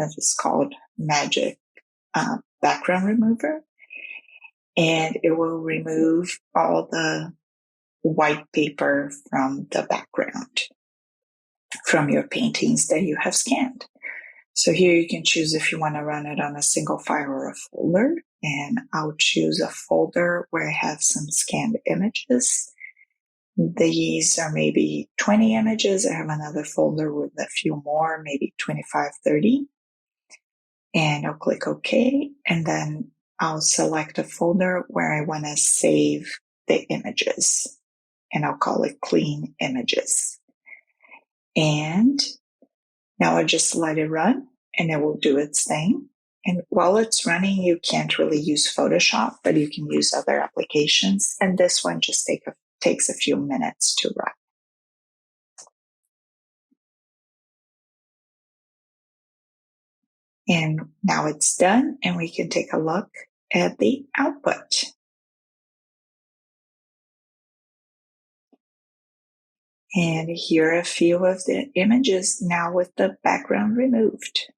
that is called Magic Background Remover, and it will remove all the white paper from the background from your paintings that you have scanned. So here you can choose if you want to run it on a single file or a folder, and I'll choose a folder where I have some scanned images. These are maybe 20 images. I have another folder with a few more, maybe 25, 30. And I'll click OK. And then I'll select a folder where I want to save the images. And I'll call it Clean Images. And now I'll just let it run and it will do its thing. And while it's running, you can't really use Photoshop, but you can use other applications. And this one just takes a few minutes to run. And now it's done, and we can take a look at the output. And here are a few of the images now with the background removed.